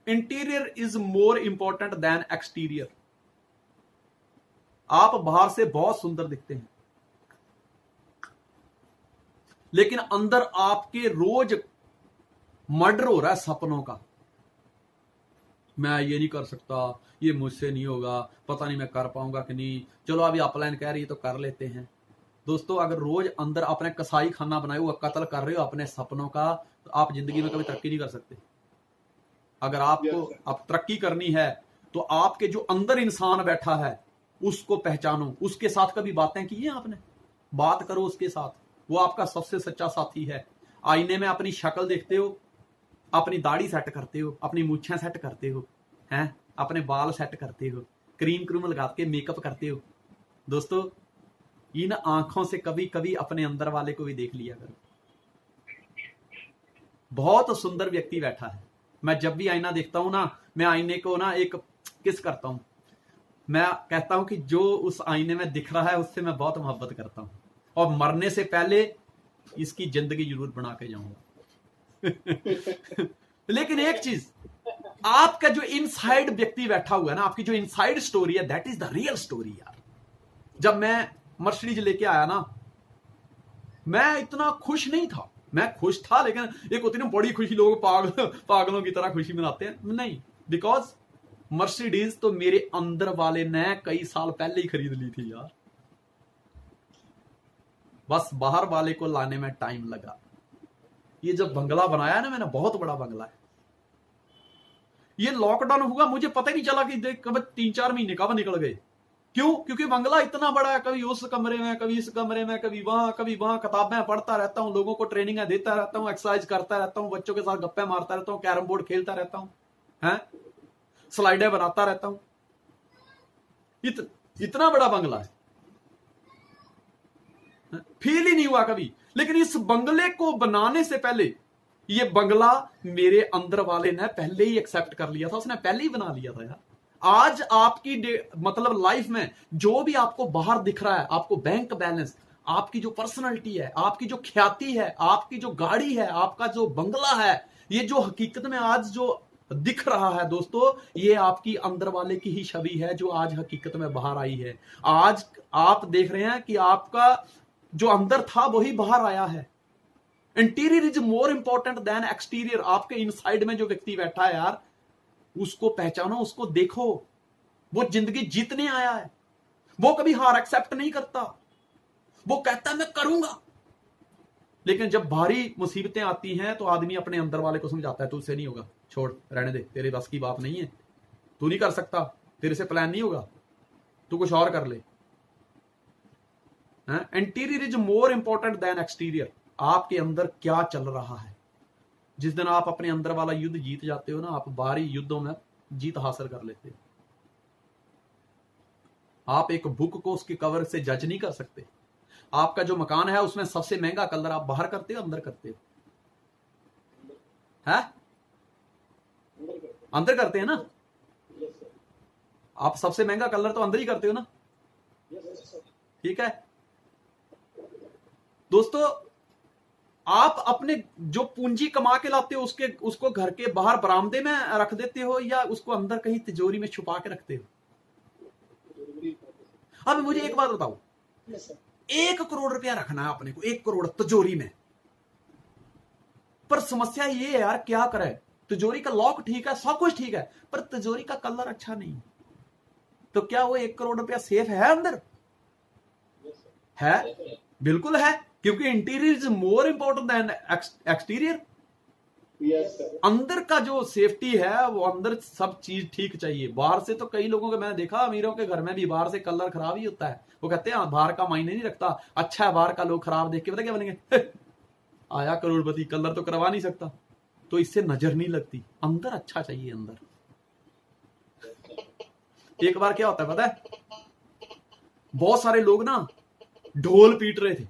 Interior is more important than exterior. आप बाहर से बहुत सुंदर दिखते हैं, लेकिन अंदर आपके रोज मर्डर हो रहा है सपनों का। मैं ये नहीं कर सकता, ये मुझसे नहीं होगा, पता नहीं मैं कर पाऊंगा कि नहीं, चलो अभी अपलाइन कह रही है तो कर लेते हैं। दोस्तों, अगर रोज अंदर अपने कसाई खाना बनाए हुआ कत्ल कर रहे हो अपने सपनों का, तो आप जिंदगी में कभी तरक्की नहीं कर सकते। अगर आपको अब तरक्की करनी है तो आपके जो अंदर इंसान बैठा है उसको पहचानो। उसके साथ कभी बातें की हैं आपने? बात करो उसके साथ, वो आपका सबसे सच्चा साथी है। आईने में अपनी शक्ल देखते हो, अपनी दाढ़ी सेट करते हो, अपनी मूछें सेट करते हो, हैं, अपने बाल सेट करते हो, क्रीम क्रूम लगा के मेकअप करते हो। दोस्तों, इन आंखों से कभी कभी अपने अंदर वाले को भी देख लिया करो। बहुत सुंदर व्यक्ति बैठा है। मैं जब भी आईना देखता हूं ना, मैं आईने को ना एक किस करता हूं। मैं कहता हूं कि जो उस आईने में दिख रहा है उससे मैं बहुत मोहब्बत करता हूं, और मरने से पहले इसकी जिंदगी जरूर बना के जाऊंगा। लेकिन एक चीज, आपका जो इनसाइड व्यक्ति बैठा हुआ है ना, आपकी जो इनसाइड स्टोरी है, that is the real story यार। जब मैं मर्सिडीज लेके आया ना, मैं इतना खुश नहीं था। मैं खुश था, लेकिन एक होती ना बड़ी खुशी, लोग पागलों की तरह खुशी मनाते हैं, नहीं। बिकॉज मर्सिडीज तो मेरे अंदर वाले ने कई साल पहले ही खरीद ली थी यार। बस बाहर वाले को लाने में टाइम लगा। ये जब बंगला बनाया ना मैंने, बहुत बड़ा बंगला है। ये लॉकडाउन हुआ, मुझे पता ही नहीं चला कि देख कब 3-4 महीने कब निकल गए। क्यों? क्योंकि बंगला इतना बड़ा है, कभी उस कमरे में, कभी इस कमरे में, कभी वहां किताबें पढ़ता रहता हूँ, लोगों को ट्रेनिंग देता रहता हूँ, एक्सरसाइज करता रहता हूँ, बच्चों के साथ गप्पे मारता रहता हूँ, कैरम बोर्ड खेलता रहता हूँ, हैं, स्लाइडें बनाता रहता हूँ। इतना बड़ा बंगला है, फील ही नहीं हुआ कभी। लेकिन इस बंगले को बनाने से पहले ये बंगला मेरे अंदर वाले ने पहले ही एक्सेप्ट कर लिया था, उसने पहले ही बना लिया था यार। आज आपकी मतलब लाइफ में जो भी आपको बाहर दिख रहा है, आपको बैंक बैलेंस, आपकी जो पर्सनालिटी है, आपकी जो ख्याति है, आपकी जो गाड़ी है, आपका जो बंगला है, ये जो हकीकत में आज जो दिख रहा है दोस्तों, ये आपकी अंदर वाले की ही छवि है जो आज हकीकत में बाहर आई है। आज आप देख रहे हैं कि आपका जो अंदर था वही बाहर आया है। Interior is more important than exterior. आपके इनसाइड में जो व्यक्ति बैठा है यार, उसको पहचानो, उसको देखो। वो जिंदगी जीतने आया है, वो कभी हार एक्सेप्ट नहीं करता, वो कहता है मैं करूंगा। लेकिन जब भारी मुसीबतें आती हैं तो आदमी अपने अंदर वाले को समझाता है, तुझसे नहीं होगा, छोड़, रहने दे, तेरे बस की बात नहीं है, तू नहीं कर सकता, तेरे से प्लान नहीं होगा, तू कुछ और कर ले। Interior is more important than exterior. आपके अंदर क्या चल रहा है? जिस दिन आप अपने अंदर वाला युद्ध जीत जाते हो ना, आप बाहरी युद्धों में जीत हासिल कर लेते हो। आप एक बुक को उसके कवर से जज नहीं कर सकते। आपका जो मकान है उसमें सबसे महंगा कलर आप बाहर करते हो, अंदर करते हो? है अंदर करते हैं ना? आप सबसे महंगा कलर तो अंदर ही करते हो ना? ठीक है दोस्तों, आप अपने जो पूंजी कमा के लाते हो उसको घर के बाहर बरामदे में रख देते हो, या उसको अंदर कहीं तिजोरी में छुपा के रखते हो? अब मुझे एक बात बताओ, 1 करोड़ रुपया रखना है अपने को, 1 करोड़ तिजोरी में, पर समस्या ये है यार, क्या करे? तिजोरी का लॉक ठीक है, सब कुछ ठीक है, पर तिजोरी का कलर अच्छा नहीं, तो क्या वो 1 करोड़ रुपया सेफ है अंदर? है, बिल्कुल है, क्योंकि interior is more important than exterior. अंदर का जो सेफ्टी है वो अंदर सब चीज ठीक चाहिए। बाहर से तो कई लोगों को मैंने देखा, अमीरों के घर में भी बाहर से कलर खराब ही होता है। वो कहते हैं बाहर का मायने नहीं रखता, अच्छा है बाहर का, लोग खराब देख के पता क्या बोलेंगे, आया करोड़पति, कलर तो करवा नहीं सकता, तो इससे नजर नहीं लगती। अंदर अच्छा चाहिए अंदर। एक बार क्या होता है पता है, बहुत सारे लोग ना ढोल पीट रहे थे,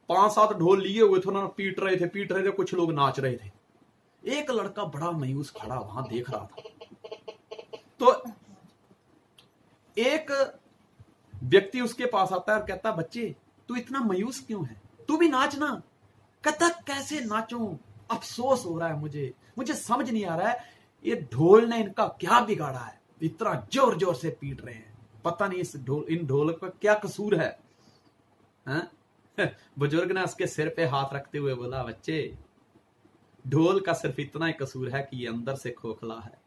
5-7 ढोल लिए हुए थे, उन्होंने पीट रहे थे, कुछ लोग नाच रहे थे। एक लड़का बड़ा मायूस खड़ा वहां देख रहा था। तो एक व्यक्ति उसके पास आता है और कहता, बच्चे तू इतना मायूस क्यों है, तू भी नाच ना। कहता कैसे नाचूं, अफसोस हो रहा है मुझे समझ नहीं आ रहा है ये ढोल ने इनका क्या बिगाड़ा है, इतना जोर जोर से पीट रहे हैं। पता नहीं इन ढोल का क्या कसूर है, हाँ? बुजुर्ग ने उसके सिर पे हाथ रखते हुए बोला, बच्चे ढोल का सिर्फ इतना ही कसूर है कि ये अंदर से खोखला है,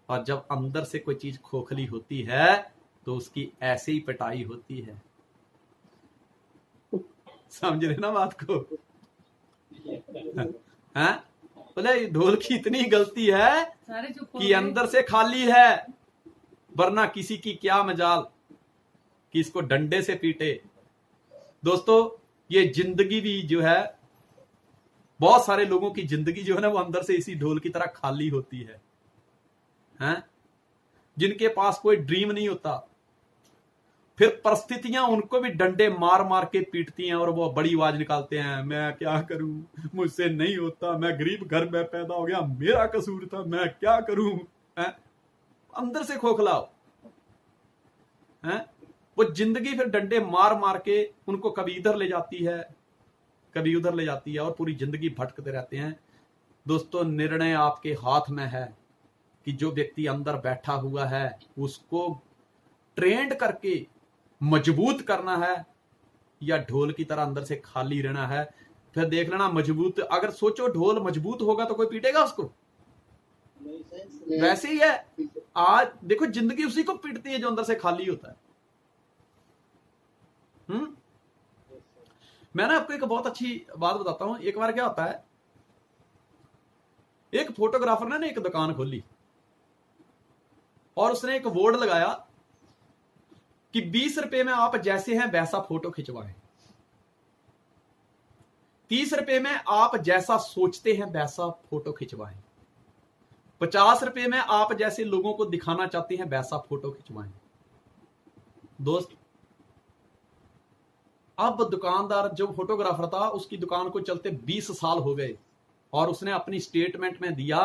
और जब अंदर से कोई चीज खोखली होती है तो उसकी ऐसे ही पिटाई होती है। समझ रहे ना बात को? हैं? बोले ढोल की इतनी गलती है कि अंदर से खाली है, वरना किसी की क्या मजाल कि इसको डंडे से पीटे। दोस्तों ये जिंदगी भी जो है, बहुत सारे लोगों की जिंदगी जो है ना वो अंदर से इसी ढोल की तरह खाली होती है, हैं? जिनके पास कोई ड्रीम नहीं होता, फिर परिस्थितियां उनको भी डंडे मार मार के पीटती हैं और वो बड़ी आवाज निकालते हैं, मैं क्या करूं, मुझसे नहीं होता, मैं गरीब घर में पैदा हो गया, मेरा कसूर था, मैं क्या करूं, हैं? अंदर से खोखला हो, हैं? वो जिंदगी फिर डंडे मार मार के उनको कभी इधर ले जाती है, कभी उधर ले जाती है, और पूरी जिंदगी भटकते रहते हैं। दोस्तों निर्णय आपके हाथ में है कि जो व्यक्ति अंदर बैठा हुआ है उसको ट्रेंड करके मजबूत करना है या ढोल की तरह अंदर से खाली रहना है। फिर देख लेना, मजबूत अगर सोचो ढोल मजबूत होगा तो कोई पीटेगा उसको? वैसे ही है, आज देखो जिंदगी उसी को पीटती है जो अंदर से खाली होता है। मैं ना आपको एक बहुत अच्छी बात बताता हूं। एक बार क्या होता है, एक फोटोग्राफर ने एक दुकान खोली और उसने एक बोर्ड लगाया कि 20 रुपए में आप जैसे हैं वैसा फोटो खिंचवाएं, 30 रुपए में आप जैसा सोचते हैं वैसा फोटो खिंचवाएं, 50 रुपए में आप जैसे लोगों को दिखाना चाहते हैं वैसा फोटो खिंचवाएं। दोस्त अब दुकानदार जो फोटोग्राफर था उसकी दुकान को चलते 20 साल हो गए, और उसने अपनी स्टेटमेंट में दिया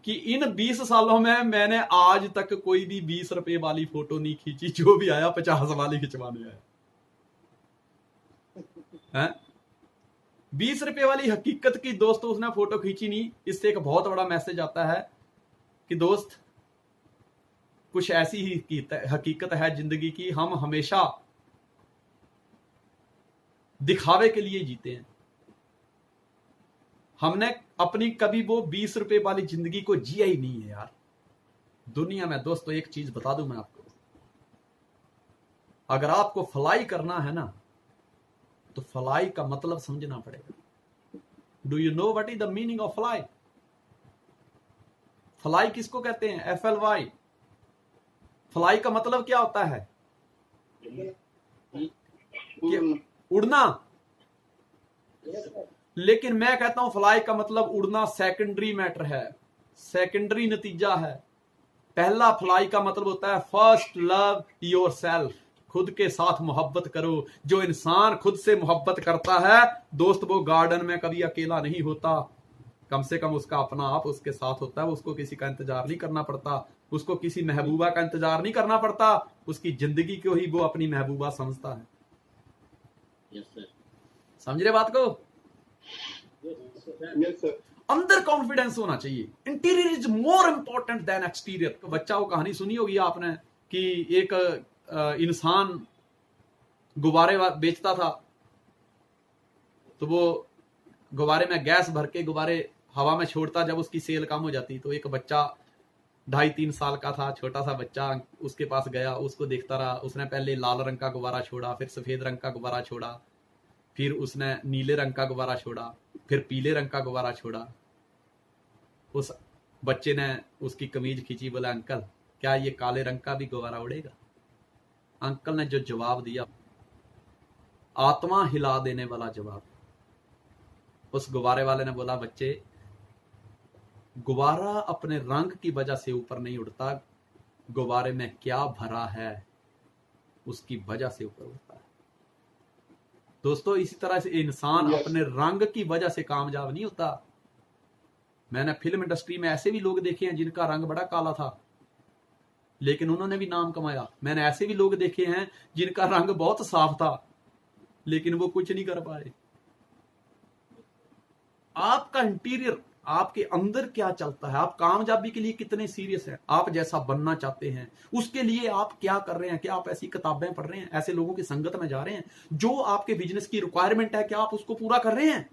कि इन 20 सालों में मैंने आज तक कोई भी 20 रुपए वाली फोटो नहीं खींची, जो भी आया 50 वाली खिंचवाने आया। 20 रुपए वाली हकीकत की दोस्तों उसने फोटो खींची नहीं। इससे एक बहुत बड़ा मैसेज आता है कि दोस्त कुछ ऐसी ही हकीकत है जिंदगी की, हम हमेशा दिखावे के लिए जीते हैं। हमने अपनी कभी वो 20 रुपए वाली जिंदगी को जिया ही नहीं है यार दुनिया में। दोस्तों एक चीज बता दूं मैं आपको, अगर आपको फ्लाई करना है ना तो फ्लाई का मतलब समझना पड़ेगा। Do you know what is the meaning of fly? Fly किसको कहते हैं? FLY। फ्लाई का मतलब क्या होता है? उड़ना। लेकिन मैं कहता हूं फ्लाई का मतलब उड़ना सेकेंडरी मैटर है, सेकेंडरी नतीजा है। पहला फ्लाई का मतलब होता है फर्स्ट लव योर सेल्फ, खुद के साथ मोहब्बत करो। जो इंसान खुद से मोहब्बत करता है दोस्त वो गार्डन में कभी अकेला नहीं होता, कम से कम उसका अपना आप उसके साथ होता है। उसको किसी का इंतजार नहीं करना पड़ता, उसको किसी महबूबा का इंतजार नहीं करना पड़ता, उसकी जिंदगी को ही वो अपनी महबूबा समझता है। समझ रहे बात को? अंदर कॉन्फिडेंस होना चाहिए। Interior is more important than exterior. बच्चा वो कहानी सुनी होगी आपने कि एक इंसान गुब्बारे बेचता था, तो वो गुब्बारे में गैस भर के गुब्बारे हवा में छोड़ता, जब उसकी सेल कम हो जाती तो एक बच्चा 2.5-3 साल का था, छोटा सा बच्चा उसके पास गया, उसको देखता रहा। उसने पहले लाल रंग का गुब्बारा छोड़ा, फिर सफेद रंग का गुब्बारा छोड़ा, फिर उसने नीले रंग का गुब्बारा छोड़ा, फिर पीले रंग का गुब्बारा छोड़ा। उस बच्चे ने उसकी कमीज खींची, बोला अंकल क्या ये काले रंग का भी गुब्बारा उड़ेगा? अंकल ने जो जवाब दिया, आत्मा हिला देने वाला जवाब। उस गुब्बारे वाले ने बोला बच्चे गुब्बारा अपने रंग की वजह से ऊपर नहीं उड़ता, गुब्बारे में क्या भरा है उसकी वजह से ऊपर उड़ता है। दोस्तों इसी तरह से इंसान अपने रंग की वजह से कामयाब नहीं होता। मैंने फिल्म इंडस्ट्री में ऐसे भी लोग देखे हैं जिनका रंग बड़ा काला था लेकिन उन्होंने भी नाम कमाया। मैंने ऐसे भी लोग देखे हैं जिनका रंग बहुत साफ था लेकिन वो कुछ नहीं कर पाए। आपका इंटीरियर, आपके अंदर क्या चलता है, आप कामयाबी के लिए कितने सीरियस हैं, आप जैसा बनना चाहते हैं उसके लिए आप क्या कर रहे हैं, क्या आप ऐसी किताबें पढ़ रहे हैं, ऐसे लोगों की संगत में जा रहे हैं, जो आपके बिजनेस की रिक्वायरमेंट है क्या आप उसको पूरा कर रहे हैं,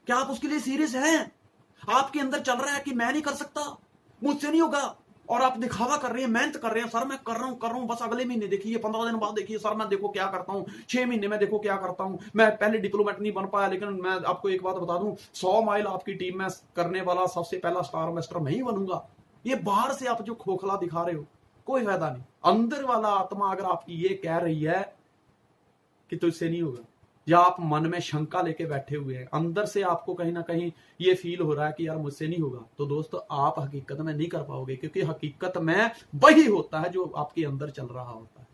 क्या आप उसके लिए सीरियस हैं। आपके अंदर चल रहा है कि मैं नहीं कर सकता, मुझसे नहीं होगा, और आप दिखावा कर रहे हैं, मेहनत कर रहे हैं, सर मैं कर रहा हूं, बस अगले महीने देखिए, 15 दिन बाद देखिए सर मैं देखो क्या करता हूं, 6 महीने में देखो क्या करता हूं, मैं पहले डिप्लोमेट नहीं बन पाया, लेकिन मैं आपको एक बात बता दूं, 100 माइल आपकी टीम में करने वाला सबसे पहला स्टार मास्टर मैं ही बनूंगा। ये बाहर से आप जो खोखला दिखा रहे हो कोई फायदा नहीं। अंदर वाला आत्मा अगर आपकी ये कह रही है कि तुझसे नहीं होगा, या आप मन में शंका लेके बैठे हुए हैं, अंदर से आपको कहीं ना कहीं ये फील हो रहा है कि यार मुझसे नहीं होगा, तो दोस्तों आप हकीकत में नहीं कर पाओगे, क्योंकि हकीकत में वही होता है जो आपके अंदर चल रहा होता है।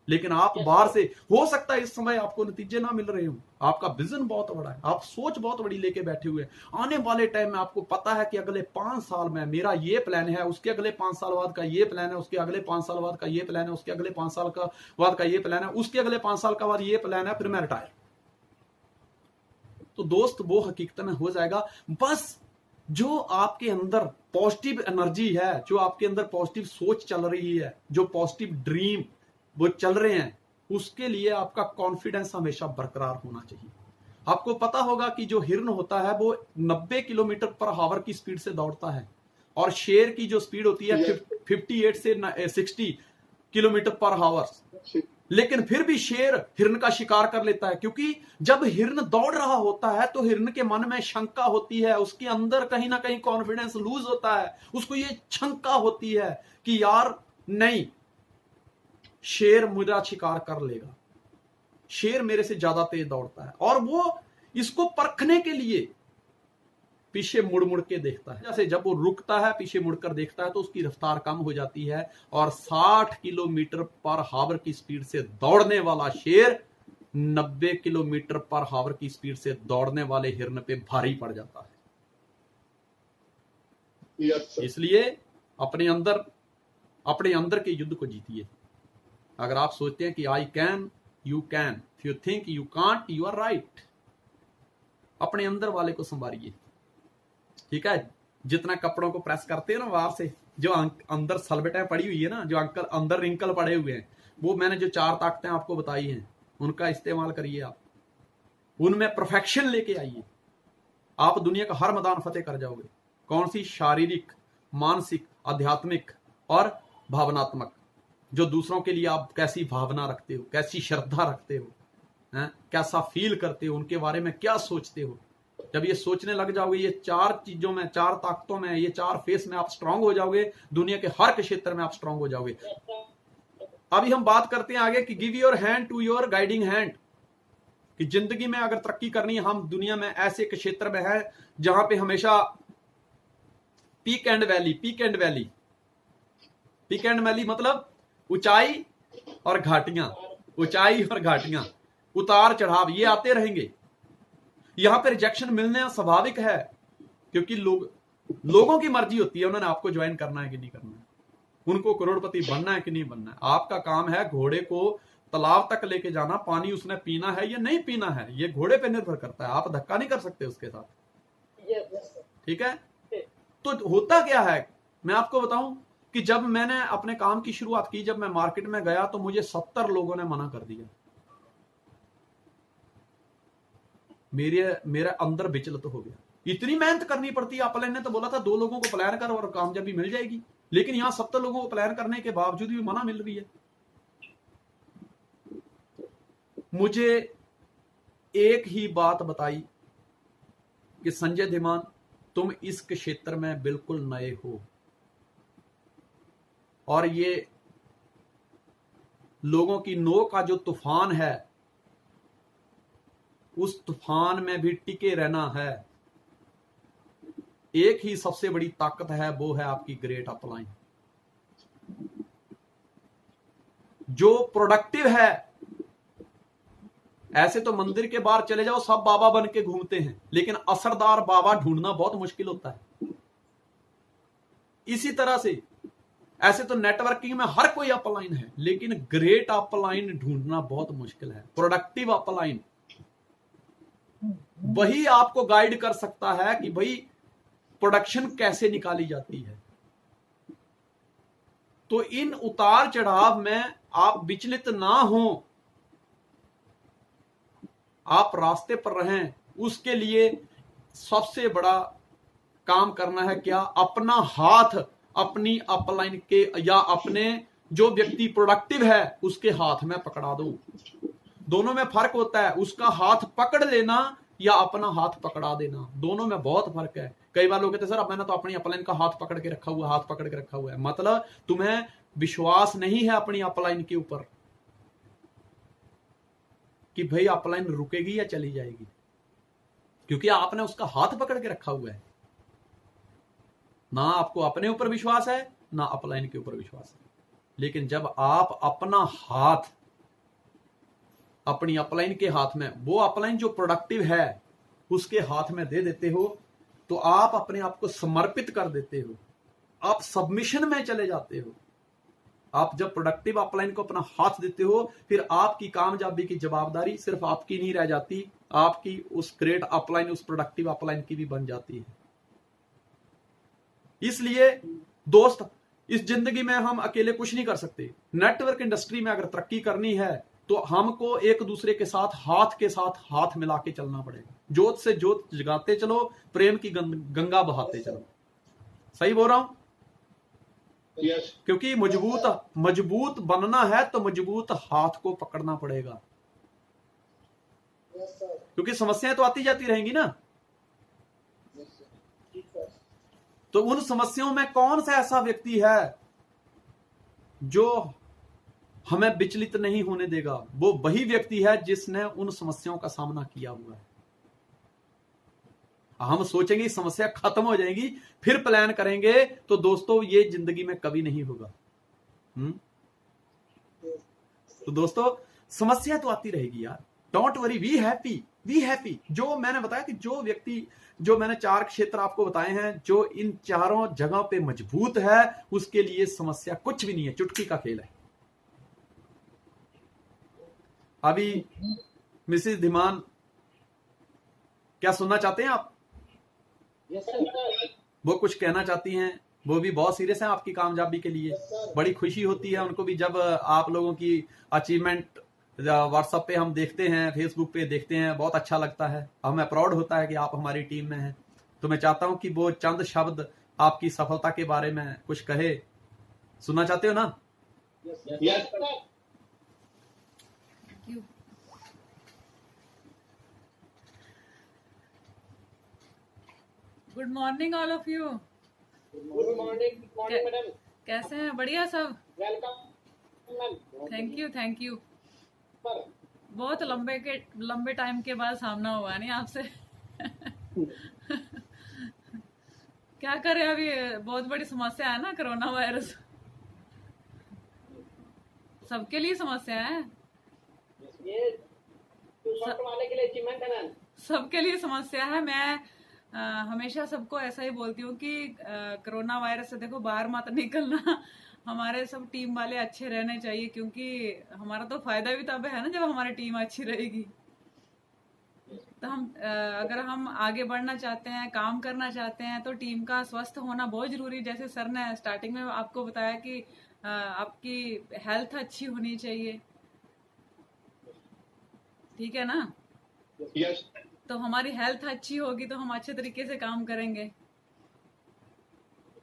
लेकिन आप बाहर से, हो सकता है इस समय आपको नतीजे ना मिल रहे हो, आपका विजन बहुत बड़ा है, आप सोच बहुत बड़ी लेके बैठे हुए हैं, आने वाले टाइम में आपको पता है कि अगले 5 साल में मेरा ये प्लान है, उसके अगले 5 साल बाद का ये प्लान है, उसके अगले 5 साल बाद का ये प्लान है, उसके अगले 5 साल का बाद का ये प्लान है, उसके अगले 5 साल का बाद ये प्लान है, फिर मैं रिटायर। तो दोस्त वो हकीकत में हो जाएगा। बस जो आपके अंदर पॉजिटिव एनर्जी है, जो आपके अंदर पॉजिटिव सोच चल रही है, जो पॉजिटिव ड्रीम वो चल रहे हैं, उसके लिए आपका कॉन्फिडेंस हमेशा बरकरार होना चाहिए। आपको पता होगा कि जो हिरन होता है वो 90 किलोमीटर पर आवर की स्पीड से दौड़ता है, और शेर की जो स्पीड होती है 58 से 60 किलोमीटर पर आवर। लेकिन फिर भी शेर हिरन का शिकार कर लेता है, क्योंकि जब हिरन दौड़ रहा होता है तो हिरन के मन में शंका होती है, उसके अंदर कहीं ना कहीं कॉन्फिडेंस लूज होता है, उसको ये शंका होती है कि यार नहीं, शेर मेरा शिकार कर लेगा, शेर मेरे से ज्यादा तेज दौड़ता है, और वो इसको परखने के लिए पीछे मुड़ मुड़ के देखता है। जैसे जब वो रुकता है, पीछे मुड़कर देखता है, तो उसकी रफ्तार कम हो जाती है, और 60 किलोमीटर पर आवर की स्पीड से दौड़ने वाला शेर 90 किलोमीटर पर आवर की स्पीड से दौड़ने वाले हिरन पे भारी पड़ जाता है। इसलिए अपने अंदर के युद्ध को जीतिए। अगर आप सोचते हैं कि I can, you can, if you think you can't, you are right. अपने अंदर वाले को संभालिए, ठीक है। जितना कपड़ों को प्रेस करते हैं ना बाहर से, जो अंदर सलबटें पड़ी हुई है ना, जो अंदर रिंकल पड़े हुए हैं, वो मैंने जो 4 ताकतें आपको बताई हैं, उनका इस्तेमाल करिए। आप उनमें परफेक्शन लेके आइए, आप दुनिया का हर मैदान फतेह कर जाओगे। कौन सी? शारीरिक, मानसिक, आध्यात्मिक और भावनात्मक। जो दूसरों के लिए आप कैसी भावना रखते हो, कैसी श्रद्धा रखते हो, कैसा फील करते हो, उनके बारे में क्या सोचते हो। जब ये सोचने लग जाओगे, ये 4 चीजों में, 4 ताकतों में, ये 4 फेस में आप स्ट्रांग हो जाओगे, दुनिया के हर क्षेत्र में आप स्ट्रांग हो जाओगे। अभी हम बात करते हैं आगे कि give your hand to your guiding hand, कि जिंदगी में अगर तरक्की करनी है, हम दुनिया में ऐसे क्षेत्र में है जहां पे हमेशा peak and valley, peak and valley, peak and valley मतलब ऊंचाई और घाटियां, ऊंचाई और घाटियां, उतार चढ़ाव ये आते रहेंगे। यहां पर रिजेक्शन मिलना स्वाभाविक है, क्योंकि लोगों की मर्जी होती है, उन्होंने आपको ज्वाइन करना है कि नहीं करना है, उनको करोड़पति बनना है कि नहीं बनना है। आपका काम है घोड़े को तालाब तक लेके जाना, पानी उसने पीना है या नहीं पीना है, ये घोड़े पे निर्भर करता है, आप धक्का नहीं कर सकते उसके साथ, ठीक है। तो होता क्या है, मैं आपको बताऊं कि जब मैंने अपने काम की शुरुआत की, जब मैं मार्केट में गया, तो मुझे 70 लोगों ने मना कर दिया। मेरे अंदर विचलित हो गया, इतनी मेहनत करनी पड़ती है। अपलाइन ने तो बोला था 2 लोगों को प्लान कर और कामयाबी मिल जाएगी, लेकिन यहां 70 लोगों को प्लान करने के बावजूद भी मना मिल रही है। मुझे एक ही बात बताई कि संजय धीमान, तुम इस क्षेत्र में बिल्कुल नए हो, और ये लोगों की नो का जो तूफान है, उस तूफान में भी टिके रहना है। एक ही सबसे बड़ी ताकत है, वो है आपकी ग्रेट अपलाइन। जो प्रोडक्टिव है, ऐसे तो मंदिर के बाहर चले जाओ, सब बाबा बन के घूमते हैं, लेकिन असरदार बाबा ढूंढना बहुत मुश्किल होता है। इसी तरह से ऐसे तो नेटवर्किंग में हर कोई अपलाइन है, लेकिन ग्रेट अपलाइन ढूंढना बहुत मुश्किल है। प्रोडक्टिव अपलाइन वही आपको गाइड कर सकता है कि भाई प्रोडक्शन कैसे निकाली जाती है। तो इन उतार चढ़ाव में आप विचलित ना हो, आप रास्ते पर रहें। उसके लिए सबसे बड़ा काम करना है क्या, अपना हाथ अपनी अपलाइन के या अपने जो व्यक्ति प्रोडक्टिव है उसके हाथ में पकड़ा दो। दोनों में फर्क होता है, उसका हाथ पकड़ लेना या अपना हाथ पकड़ा देना, दोनों में बहुत फर्क है। कई बार लोग कहते हैं सर अब मैंने तो अपनी अपलाइन का हाथ पकड़ के रखा हुआ, हाथ पकड़ के रखा हुआ है, मतलब तुम्हें विश्वास नहीं है अपनी अपलाइन के ऊपर कि भाई अपलाइन रुकेगी या चली जाएगी, क्योंकि आपने उसका हाथ पकड़ के रखा हुआ है। ना आपको अपने ऊपर विश्वास है ना अपलाइन के ऊपर विश्वास है। लेकिन जब आप अपना हाथ अपनी अपलाइन के हाथ में, वो अपलाइन जो प्रोडक्टिव है उसके हाथ में दे देते हो, तो आप अपने आप को समर्पित कर देते हो, आप सबमिशन में चले जाते हो। आप जब प्रोडक्टिव अपलाइन को अपना हाथ देते हो, फिर आपकी कामयाबी की जवाबदारी सिर्फ आपकी नहीं रह जाती, आपकी उस ग्रेट अपलाइन, उस प्रोडक्टिव अपलाइन की भी बन जाती है। इसलिए दोस्त, इस जिंदगी में हम अकेले कुछ नहीं कर सकते। नेटवर्क इंडस्ट्री में अगर तरक्की करनी है तो हमको एक दूसरे के साथ हाथ मिला के चलना पड़ेगा। जोत से जोत जगाते चलो, प्रेम की गंगा बहाते चलो। सही बोल रहा हूं? Yes. क्योंकि मजबूत बनना है तो मजबूत हाथ को पकड़ना पड़ेगा। Yes, sir. क्योंकि समस्याएं तो आती जाती रहेंगी ना। Yes, sir. ठीक है। तो उन समस्याओं में कौन सा ऐसा व्यक्ति है जो हमें विचलित नहीं होने देगा? वो वही व्यक्ति है जिसने उन समस्याओं का सामना किया हुआ है। हम सोचेंगे समस्या खत्म हो जाएगी फिर प्लान करेंगे, तो दोस्तों ये जिंदगी में कभी नहीं होगा। तो दोस्तों समस्या तो आती रहेगी यार, डोंट वरी, वी हैप्पी। जो मैंने बताया कि जो व्यक्ति, जो मैंने 4 क्षेत्र आपको बताए हैं, जो इन चारों जगहों पे मजबूत है, उसके लिए समस्या कुछ भी नहीं है, चुटकी का खेल है। अभी मिसेस धीमान, क्या सुनना चाहते हैं आप? Yes, sir. वो कुछ कहना चाहती हैं, वो भी बहुत सीरियस हैं आपकी कामयाबी के लिए। Yes, sir. बड़ी खुशी होती है उनको भी जब आप लोगों की अचीवमेंट व्हाट्सएप पे हम देखते हैं, फेसबुक पे देखते हैं, बहुत अच्छा लगता है, हमें प्राउड होता है कि आप हमारी टीम में हैं। तो मैं चाहता हूं कि वो चंद शब्द आपकी सफलता के बारे में कुछ कहे। सुनना चाहते हो ना? Yes, sir. Good morning all of you. Good morning, madam. कैसे हैं? बढ़िया सब। Welcome, ma'am. Thank you. Sir. बहुत लंबे टाइम के बाद सामना हुआ नहीं आपसे। क्या करें, अभी बहुत बड़ी समस्या है ना कोरोना वायरस, सबके लिए समस्या है, ये शॉर्ट वाले के लिए अचीवमेंट है मैम। सबके लिए समस्या है। मैं हमेशा सबको ऐसा ही बोलती हूँ कि कोरोना वायरस से देखो बाहर मत निकलना, हमारे सब टीम वाले अच्छे रहने चाहिए, क्योंकि हमारा तो फायदा भी तब है ना जब हमारी टीम अच्छी रहेगी। तो हम अगर हम आगे बढ़ना चाहते हैं, काम करना चाहते हैं, तो टीम का स्वस्थ होना बहुत जरूरी। जैसे सर ने स्टार्टिंग में आपको बताया कि आपकी हेल्थ अच्छी होनी चाहिए, ठीक है ना? Yes. तो हमारी हेल्थ अच्छी होगी तो हम अच्छे तरीके से काम करेंगे।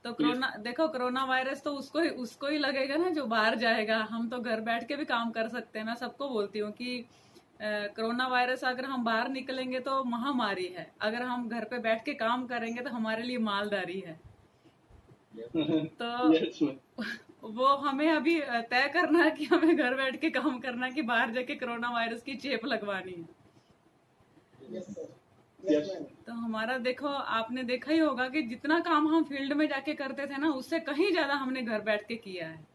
तो कोरोना वायरस तो उसको ही लगेगा ना जो बाहर जाएगा। हम तो घर बैठ के भी काम कर सकते हैं। मैं सबको बोलती हूँ कि कोरोना वायरस अगर हम बाहर निकलेंगे तो महामारी है, अगर हम घर पे बैठ के काम करेंगे तो हमारे लिए मालदारी है। तो Yes, ma'am. वो हमें अभी तय करना है कि हमें घर बैठ के काम करना है कि बाहर जाके कोरोना वायरस की चेप लगवानी है। Yes, sir. Yes, ma'am. तो हमारा देखो, आपने देखा ही होगा कि जितना काम हम फील्ड में जाके करते थे ना, उससे कहीं ज्यादा हमने घर बैठ के किया है।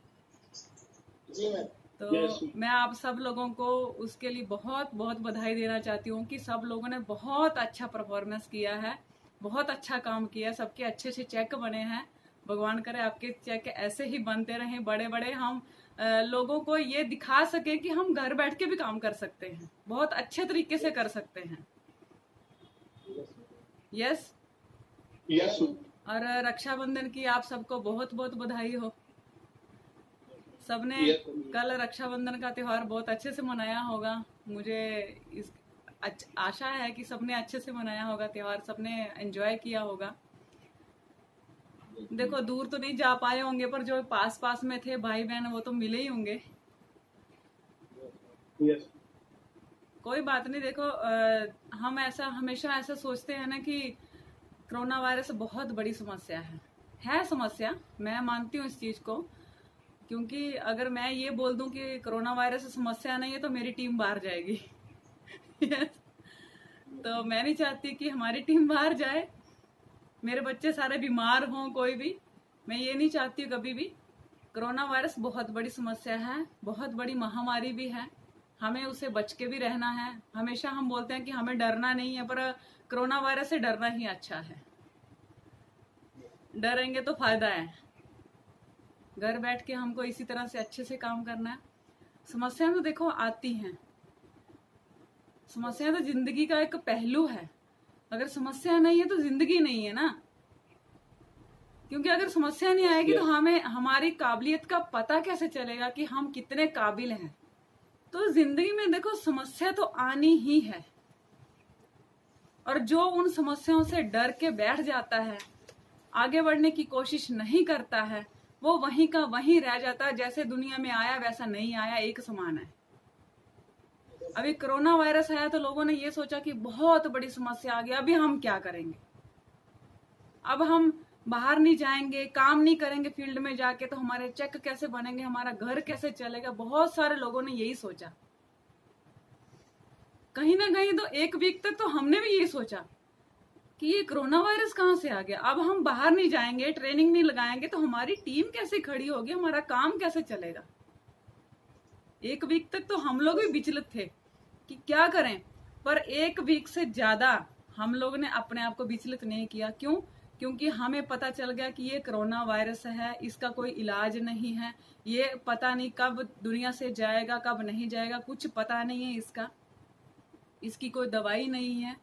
जी मैम। तो Yes. मैं आप सब लोगों को उसके लिए बहुत बहुत बधाई देना चाहती हूँ कि सब लोगों ने बहुत अच्छा परफॉर्मेंस किया है, बहुत अच्छा काम किया, सबके अच्छे से चेक बने हैं। भगवान करे आपके चेक ऐसे ही बनते रहें, बड़े बड़े, हम लोगों को ये दिखा सके कि हम घर बैठ के भी काम कर सकते हैं, बहुत अच्छे तरीके से कर सकते हैं। यस। यस और रक्षाबंधन की आप सबको बहुत बहुत बधाई हो। सबने कल रक्षाबंधन का त्योहार बहुत अच्छे से मनाया होगा। मुझे इस आशा है कि सबने अच्छे से मनाया होगा त्योहार, सबने एंजॉय किया होगा। देखो दूर तो नहीं जा पाए होंगे, पर जो पास पास में थे भाई बहन वो तो मिले ही होंगे। यस कोई बात नहीं। देखो हम ऐसा हमेशा ऐसा सोचते हैं ना कि कोरोना वायरस बहुत बड़ी समस्या है समस्या। मैं मानती हूँ इस चीज को, क्योंकि अगर मैं ये बोल दूं कि कोरोना वायरस समस्या नहीं है तो मेरी टीम बाहर जाएगी। तो मैं नहीं चाहती कि हमारी टीम बाहर जाए, मेरे बच्चे सारे बीमार हों, कोई भी। मैं ये नहीं चाहती हूँ कभी भी। कोरोना वायरस बहुत बड़ी समस्या है, बहुत बड़ी महामारी भी है, हमें उसे बच के भी रहना है। हमेशा हम बोलते हैं कि हमें डरना नहीं है, पर कोरोना वायरस से डरना ही अच्छा है। डरेंगे तो फायदा है। घर बैठ के हमको इसी तरह से अच्छे से काम करना है। समस्या तो देखो आती हैं, समस्या तो जिंदगी का एक पहलू है। अगर समस्या नहीं है तो जिंदगी नहीं है ना। क्योंकि अगर समस्या नहीं आएगी तो हमें हमारी काबिलियत का पता कैसे चलेगा कि हम कितने काबिल हैं। तो जिंदगी में देखो समस्या तो आनी ही है, और जो उन समस्याओं से डर के बैठ जाता है, आगे बढ़ने की कोशिश नहीं करता है, वो वहीं का वहीं रह जाता है। जैसे दुनिया में आया वैसा नहीं आया, एक समान है। अभी कोरोना वायरस आया तो लोगों ने ये सोचा कि बहुत बड़ी समस्या आ गई, अभी हम क्या करेंगे। अब हम बाहर नहीं जाएंगे, काम नहीं करेंगे फील्ड में जाके, तो हमारे चेक कैसे बनेंगे, हमारा घर कैसे चलेगा। बहुत सारे लोगों ने यही सोचा। कहीं ना कहीं तो एक वीक तक तो हमने भी यही सोचा कि ये कोरोना वायरस कहाँ से आ गया। अब हम बाहर नहीं जाएंगे, ट्रेनिंग नहीं लगाएंगे तो हमारी टीम कैसे खड़ी होगी, हमारा काम कैसे चलेगा। एक वीक तक तो हम लोग भी विचलित थे कि क्या करें, पर एक वीक से ज्यादा हम लोग ने अपने आप को विचलित नहीं किया। क्यों? क्योंकि हमें पता चल गया कि ये कोरोना वायरस है, इसका कोई इलाज नहीं है, ये पता नहीं कब दुनिया से जाएगा कब नहीं जाएगा, कुछ पता नहीं है इसका, इसकी कोई दवाई नहीं है।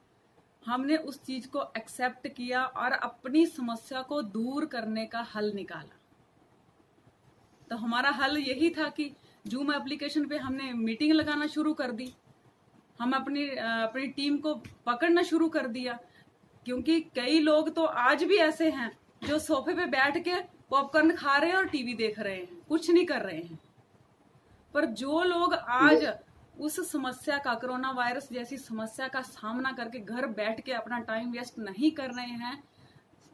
हमने उस चीज को एक्सेप्ट किया और अपनी समस्या को दूर करने का हल निकाला। तो हमारा हल यही था कि जूम एप्लीकेशन पे हमने मीटिंग लगाना शुरू कर दी। हम अपनी टीम को पकड़ना शुरू कर दिया, क्योंकि कई लोग तो आज भी ऐसे हैं जो सोफे पे बैठ के पॉपकॉर्न खा रहे हैं और टीवी देख रहे हैं, कुछ नहीं कर रहे हैं। पर जो लोग आज उस समस्या का, कोरोना वायरस जैसी समस्या का सामना करके घर बैठ के अपना टाइम वेस्ट नहीं कर रहे हैं,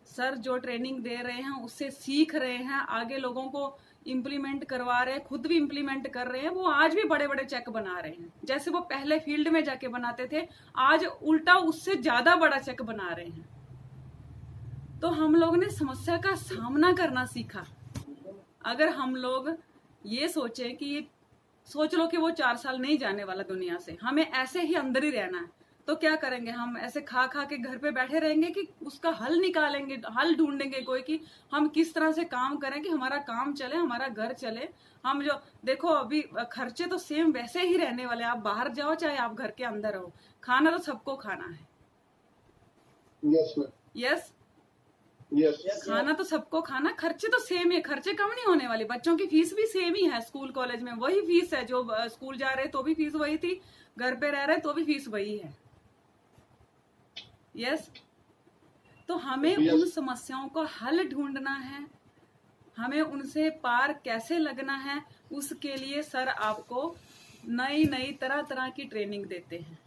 सर जो ट्रेनिंग दे रहे हैं उससे सीख रहे हैं, आगे लोगों को इम्प्लीमेंट करवा रहे हैं, खुद भी इम्प्लीमेंट कर रहे हैं, वो आज भी बड़े बड़े चेक बना रहे हैं। जैसे वो पहले फील्ड में जाके बनाते थे, आज उल्टा उससे ज्यादा बड़ा चेक बना रहे हैं। तो हम लोग ने समस्या का सामना करना सीखा। अगर हम लोग ये सोचे कि ये सोच लो कि वो 4 साल नहीं जाने वाला दुनिया से, हमें ऐसे ही अंदर ही रहना है, तो क्या करेंगे? हम ऐसे खा खा के घर पे बैठे रहेंगे कि उसका हल निकालेंगे, हल ढूंढेंगे कोई कि हम किस तरह से काम करें कि हमारा काम चले, हमारा घर चले। हम जो देखो अभी खर्चे तो सेम वैसे ही रहने वाले, आप बाहर जाओ चाहे आप घर के अंदर हो, खाना तो सबको खाना है। यस यस यस खाना तो सबको खाना, खर्चे तो सेम है, खर्चे कम नहीं होने वाले। बच्चों की फीस भी सेम ही है, स्कूल कॉलेज में वही फीस है, जो स्कूल जा रहे तो भी फीस वही थी, घर पे रह रहे तो भी फीस वही है। यस तो हमें उन समस्याओं का हल ढूंढना है, हमें उनसे पार कैसे लगना है, उसके लिए सर आपको नई नई तरह तरह की ट्रेनिंग देते हैं।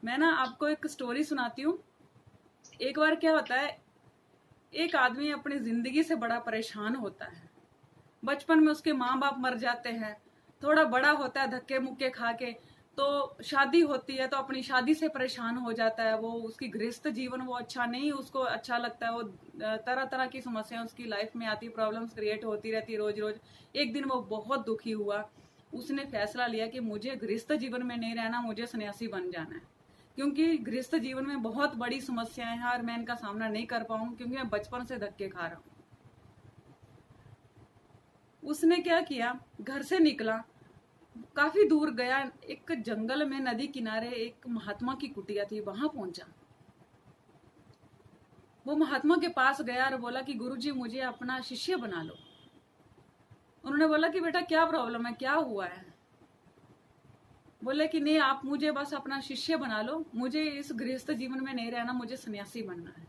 मैं ना आपको एक स्टोरी सुनाती हूँ। एक बार क्या होता है, एक आदमी अपनी जिंदगी से बड़ा परेशान होता है। बचपन में उसके माँ बाप मर जाते हैं, थोड़ा बड़ा होता है धक्के मुक्के खा के, तो शादी होती है तो अपनी शादी से परेशान हो जाता है। वो उसकी गृहस्थ जीवन वो अच्छा नहीं उसको अच्छा लगता है, वो तरह तरह की समस्याएं उसकी लाइफ में आती, प्रॉब्लम्स क्रिएट होती रहती रोज रोज। एक दिन वो बहुत दुखी हुआ, उसने फैसला लिया कि मुझे गृहस्थ जीवन में नहीं रहना, मुझे सन्यासी बन जाना है, क्योंकि गृहस्थ जीवन में बहुत बड़ी समस्याएं हैं और मैं इनका सामना नहीं कर पाऊंगी, क्योंकि मैं बचपन से धक्के खा रहा हूं। उसने क्या किया, घर से निकला, काफी दूर गया, एक जंगल में नदी किनारे एक महात्मा की कुटिया थी, वहां पहुंचा। वो महात्मा के पास गया और बोला कि गुरुजी मुझे अपना शिष्य बना लो। उन्होंने बोला कि बेटा क्या प्रॉब्लम है, क्या हुआ है? बोले कि नहीं, आप मुझे बस अपना शिष्य बना लो, मुझे इस गृहस्थ जीवन में नहीं रहना, मुझे सन्यासी बनना है।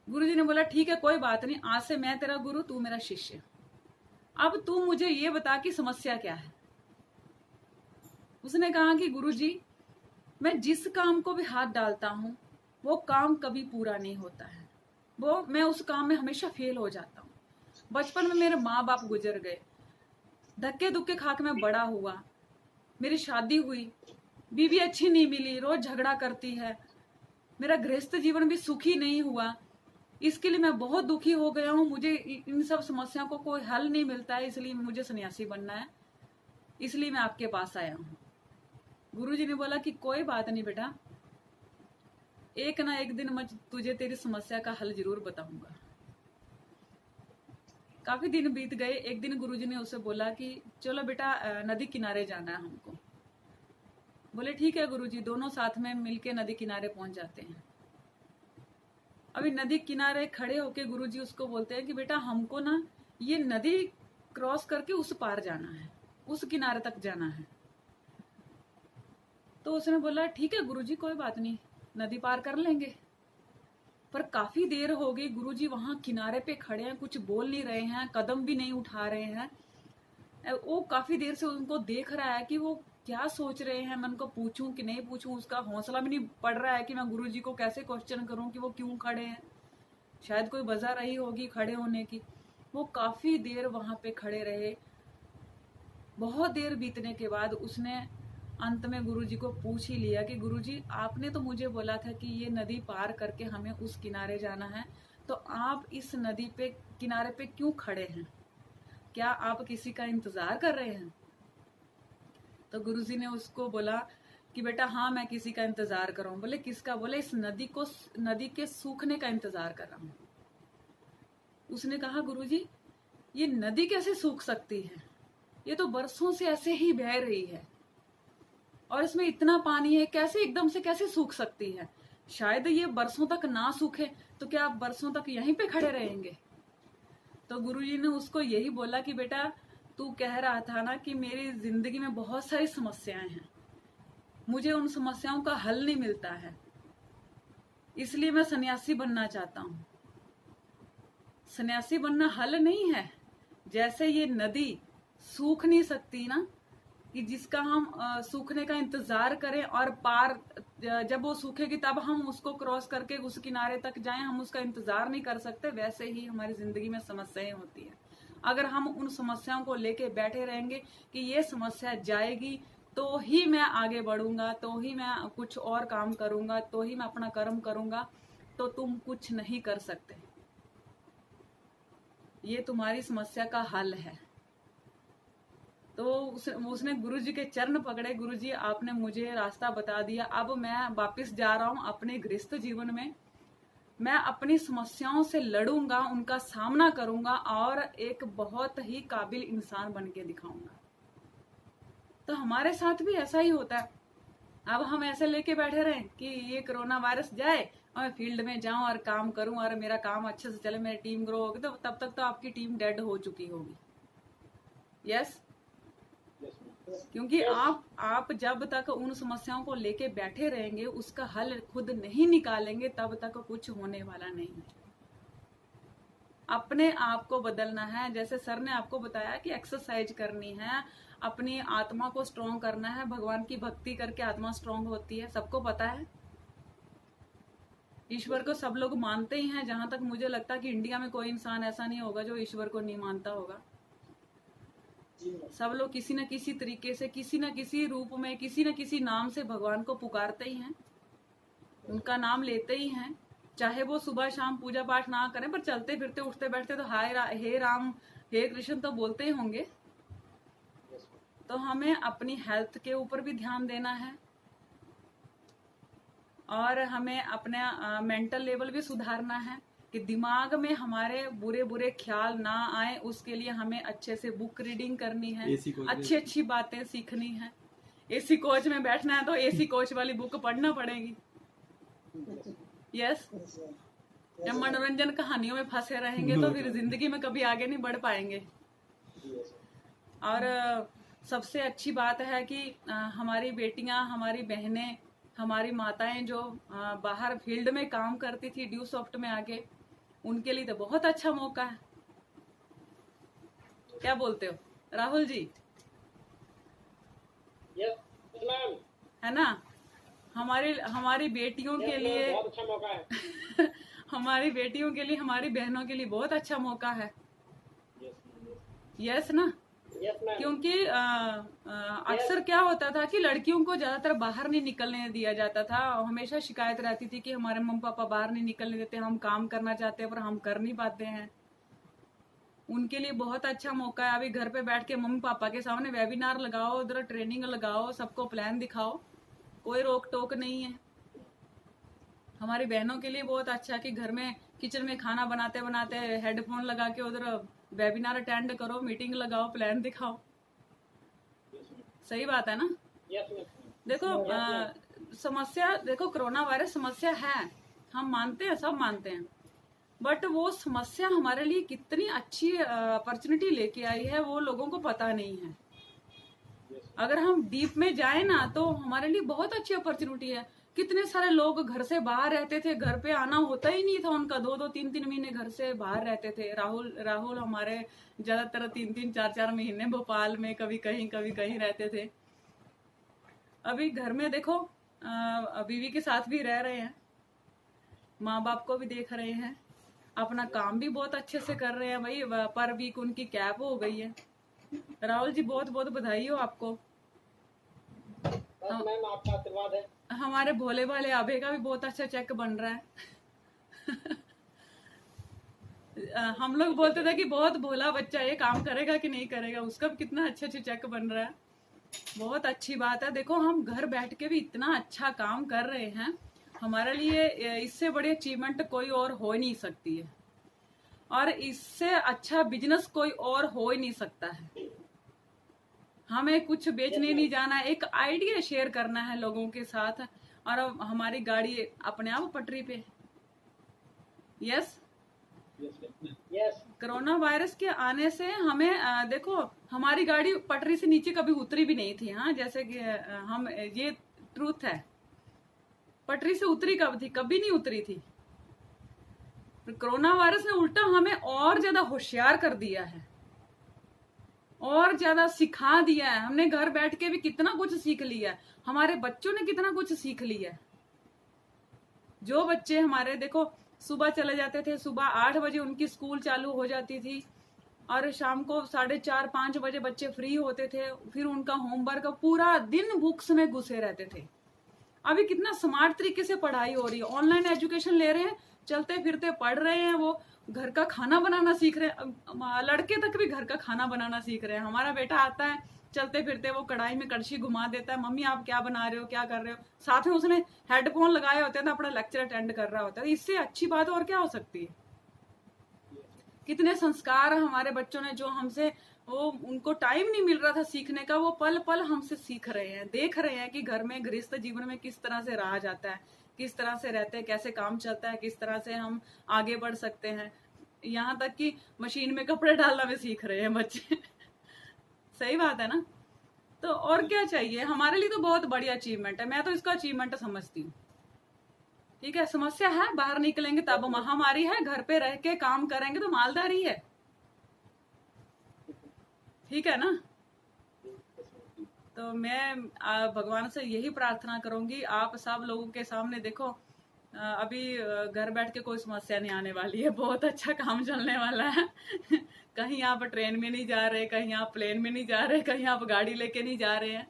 गुरुजी ने बोला ठीक है, कोई बात नहीं, आज से मैं तेरा गुरु, तू मेरा शिष्य। अब तू मुझे ये बता कि समस्या क्या है। उसने कहा कि गुरुजी मैं जिस काम को भी हाथ डालता हूँ वो काम कभी पूरा नहीं होता है, मैं उस काम में हमेशा फेल हो जाता हूँ। बचपन में मेरे माँ बाप गुजर गए, धक्के धुक्के खा के मैं बड़ा हुआ, मेरी शादी हुई, बीवी अच्छी नहीं मिली, रोज झगड़ा करती है, मेरा गृहस्थ जीवन भी सुखी नहीं हुआ, इसके लिए मैं बहुत दुखी हो गया हूँ। मुझे इन सब समस्याओं को कोई हल नहीं मिलता है, इसलिए मुझे सन्यासी बनना है, इसलिए मैं आपके पास आया हूँ। गुरुजी ने बोला कि कोई बात नहीं बेटा, एक ना एक दिन मैं तुझे तेरी समस्या का हल जरूर बताऊंगा। काफी दिन बीत गए। एक दिन गुरुजी ने उसे बोला कि चलो बेटा नदी किनारे जाना है हमको। बोले ठीक है गुरुजी, दोनों साथ में मिलके नदी किनारे पहुंच जाते हैं। अभी नदी किनारे खड़े होके गुरुजी उसको बोलते हैं कि बेटा हमको ना ये नदी क्रॉस करके उस पार जाना है, उस किनारे तक जाना है। तो उसने बोला ठीक है गुरुजी, कोई बात नहीं, नदी पार कर लेंगे। पर काफी देर हो गई, गुरुजी वहां किनारे पे खड़े हैं, कुछ बोल नहीं रहे हैं, कदम भी नहीं उठा रहे हैं। वो काफी देर से उनको देख रहा है कि वो क्या सोच रहे हैं, मैं उनको पूछूं कि नहीं पूछूं। उसका हौसला भी नहीं पड़ रहा है कि मैं गुरुजी को कैसे क्वेश्चन करूं कि वो क्यों खड़े हैं, शायद कोई वजह रही होगी खड़े होने की। वो काफी देर वहां पे खड़े रहे। बहुत देर बीतने के बाद उसने अंत में गुरुजी को पूछ ही लिया कि गुरुजी आपने तो मुझे बोला था कि ये नदी पार करके हमें उस किनारे जाना है, तो आप इस नदी पे किनारे पे क्यों खड़े हैं? क्या आप किसी का इंतजार कर रहे हैं? तो गुरुजी ने उसको बोला कि बेटा हाँ, मैं किसी का इंतजार कर रहा हूँ। बोले किसका? बोले इस नदी के सूखने का इंतजार कर रहा हूँ। उसने कहा गुरुजी ये नदी कैसे सूख सकती है, ये तो बरसों से ऐसे ही बह रही है और इसमें इतना पानी है, कैसे एकदम से कैसे सूख सकती है? शायद ये बरसों तक ना सूखे तो क्या आप बरसों तक यहीं पे खड़े रहेंगे? तो गुरुजी ने उसको यही बोला कि बेटा तू कह रहा था ना कि मेरी जिंदगी में बहुत सारी समस्याएं हैं, मुझे उन समस्याओं का हल नहीं मिलता है, इसलिए मैं सन्यासी बनना चाहता हूँ। सन्यासी बनना हल नहीं है। जैसे ये नदी सूख नहीं सकती ना, कि जिसका हम सूखने का इंतजार करें और पार जब वो सूखेगी तब हम उसको क्रॉस करके उस किनारे तक जाएं, हम उसका इंतजार नहीं कर सकते। वैसे ही हमारी जिंदगी में समस्याएं होती हैं। अगर हम उन समस्याओं को लेके बैठे रहेंगे कि ये समस्या जाएगी तो ही मैं आगे बढ़ूंगा, तो ही मैं कुछ और काम करूंगा, तो ही मैं अपना कर्म करूंगा, तो तुम कुछ नहीं कर सकते। ये तुम्हारी समस्या का हल है। तो उसने गुरुजी के चरण पकड़े। गुरुजी आपने मुझे रास्ता बता दिया, अब मैं वापस जा रहा हूँ अपने गृहस्थ जीवन में। मैं अपनी समस्याओं से लड़ूंगा, उनका सामना करूंगा और एक बहुत ही काबिल इंसान बन के दिखाऊंगा। तो हमारे साथ भी ऐसा ही होता है। अब हम ऐसे लेके बैठे रहे कि ये कोरोना वायरस जाए और मैं फील्ड में जाऊं और काम करूं और मेरा काम अच्छे से चले, मेरी टीम ग्रो होगी, तो तब तक तो आपकी टीम डेड हो चुकी होगी। यस, क्योंकि आप जब तक उन समस्याओं को लेके बैठे रहेंगे, उसका हल खुद नहीं निकालेंगे, तब तक कुछ होने वाला नहीं है। अपने आप को बदलना है। जैसे सर ने आपको बताया कि एक्सरसाइज करनी है, अपनी आत्मा को स्ट्रॉन्ग करना है। भगवान की भक्ति करके आत्मा स्ट्रॉन्ग होती है, सबको पता है। ईश्वर को सब लोग मानते ही हैं। जहां तक मुझे लगता है कि इंडिया में कोई इंसान ऐसा नहीं होगा जो ईश्वर को नहीं मानता होगा। सब लोग किसी न किसी तरीके से, किसी न किसी रूप में, किसी न किसी नाम से भगवान को पुकारते ही हैं, उनका नाम लेते ही हैं। चाहे वो सुबह शाम पूजा पाठ ना करें, पर चलते फिरते उठते बैठते तो हे राम हे कृष्ण तो बोलते ही होंगे। तो हमें अपनी हेल्थ के ऊपर भी ध्यान देना है और हमें अपना मेंटल लेवल भी सुधारना है कि दिमाग में हमारे बुरे बुरे ख्याल ना आए। उसके लिए हमें अच्छे से बुक रीडिंग करनी है, अच्छी अच्छी बातें सीखनी है। एसी कोच में बैठना है तो एसी कोच वाली बुक पढ़ना पड़ेगी। यस, या मनोरंजन कहानियों में फंसे रहेंगे तो फिर जिंदगी में कभी आगे नहीं बढ़ पाएंगे। और सबसे अच्छी बात है कि हमारी बेटियां, हमारी बहनें, हमारी माताएं जो बाहर फील्ड में काम करती थी ड्यू सॉफ्ट में आके, उनके लिए तो बहुत अच्छा मौका है। क्या बोलते हो राहुल जी? Yes ma'am. है ना? हमारी बेटियों के लिए बहुत अच्छा मौका है। हमारी बेटियों के लिए, हमारी बहनों के लिए बहुत अच्छा मौका है। यस ना? Yes ma'am. क्योंकि अक्सर क्या होता था कि लड़कियों को ज्यादातर बाहर नहीं निकलने दिया जाता था। हमेशा शिकायत रहती थी कि हमारे मम्मी पापा बाहर नहीं निकलने देते, हम काम करना चाहते हैं पर हम कर नहीं पाते हैं। उनके लिए बहुत अच्छा मौका है। अभी घर पे बैठ के मम्मी पापा के सामने वेबिनार लगाओ, उधर ट्रेनिंग लगाओ, सबको प्लान दिखाओ, कोई रोक टोक नहीं है। हमारी बहनों के लिए बहुत अच्छा कि घर में किचन में खाना बनाते बनाते हेडफोन लगा के उधर वेबिनार अटेंड करो, मीटिंग लगाओ, प्लान दिखाओ। सही बात है ना? Yes ma'am. देखो समस्या, देखो कोरोना वायरस समस्या है, हम मानते हैं, सब मानते हैं, बट वो समस्या हमारे लिए कितनी अच्छी अपॉर्चुनिटी लेके आई है वो लोगों को पता नहीं है। अगर हम डीप में जाए ना तो हमारे लिए बहुत अच्छी अपॉर्चुनिटी है। कितने सारे लोग घर से बाहर रहते थे, घर पे आना होता ही नहीं था उनका, 2-2 3-3 महीने घर से बाहर रहते थे। राहुल हमारे ज्यादातर 3-3 4-4 महीने भोपाल में कभी कहीं रहते थे। अभी घर में देखो बीवी के साथ भी रह रहे हैं, माँ बाप को भी देख रहे हैं, अपना काम भी बहुत अच्छे से कर रहे हैं। भाई पर वीक उनकी कैब हो गई है। राहुल जी बहुत बहुत बधाई हो आपको। बस मैम आपका आशीर्वाद है। हमारे भोले भाले आभे का भी बहुत अच्छा चेक बन रहा है। हम लोग बोलते थे कि बहुत भोला बच्चा, ये काम करेगा कि नहीं करेगा, उसका भी कितना अच्छे चेक बन रहा है। बहुत अच्छी बात है। देखो हम घर बैठ के भी इतना अच्छा काम कर रहे हैं, हमारे लिए इससे बड़ी अचीवमेंट कोई और हो ही नहीं सकती है, और इससे अच्छा बिजनेस कोई और हो ही नहीं सकता है। हमें कुछ बेचने नहीं जाना है, एक आइडिया शेयर करना है लोगों के साथ, और अब हमारी गाड़ी अपने आप पटरी पे। यस, यस कोरोना वायरस के आने से हमें देखो हमारी गाड़ी पटरी से नीचे कभी उतरी भी नहीं थी। हाँ, जैसे कि हम, ये ट्रूथ है, पटरी से उतरी कब थी? कभी नहीं उतरी थी। कोरोना वायरस ने उल्टा हमें और ज्यादा होशियार कर दिया है, और ज्यादा सिखा दिया है। हमने घर बैठ के भी कितना कुछ सीख लिया है, हमारे बच्चों ने कितना कुछ सीख लिया है। जो बच्चे हमारे देखो सुबह चले जाते थे, सुबह 8 बजे उनकी स्कूल चालू हो जाती थी, और शाम को 4:30-5 बजे बच्चे फ्री होते थे। फिर उनका होमवर्क, पूरा दिन बुक्स में घुसे रहते थे। अभी कितना स्मार्ट तरीके से पढ़ाई हो रही है, ऑनलाइन एजुकेशन ले रहे हैं, चलते फिरते पढ़ रहे हैं, वो घर का खाना बनाना सीख रहे हैं। लड़के तक भी घर का खाना बनाना सीख रहे हैं। हमारा बेटा आता है, चलते फिरते वो कढ़ाई में कड़छी घुमा देता है, मम्मी आप क्या बना रहे हो, क्या कर रहे हो, साथ में उसने हेडफोन लगाए होते हैं तो अपना लेक्चर अटेंड कर रहा होता है। इससे अच्छी बात और क्या हो सकती है? कितने संस्कार हमारे बच्चों ने, जो हमसे, वो उनको टाइम नहीं मिल रहा था सीखने का, वो पल पल हमसे सीख रहे हैं, देख रहे हैं कि घर में गृहस्थ जीवन में किस तरह से रहा जाता है, किस तरह से रहते हैं, कैसे काम चलता है, किस तरह से हम आगे बढ़ सकते हैं। यहाँ तक कि मशीन में कपड़े डालना भी सीख रहे हैं बच्चे। सही बात है ना? तो और क्या चाहिए? हमारे लिए तो बहुत बड़ी अचीवमेंट है, मैं तो इसको अचीवमेंट समझती हूँ। ठीक है, समस्या है, बाहर निकलेंगे तब महामारी है, घर पे रह के काम करेंगे तो मालदारी है। ठीक है ना? तो मैं भगवान से यही प्रार्थना करूंगी, आप सब लोगों के सामने देखो, अभी घर बैठ के कोई समस्या नहीं आने वाली है, बहुत अच्छा काम चलने वाला है। कहीं आप ट्रेन में नहीं जा रहे, कहीं आप प्लेन में नहीं जा रहे, कहीं आप गाड़ी लेके नहीं जा रहे हैं,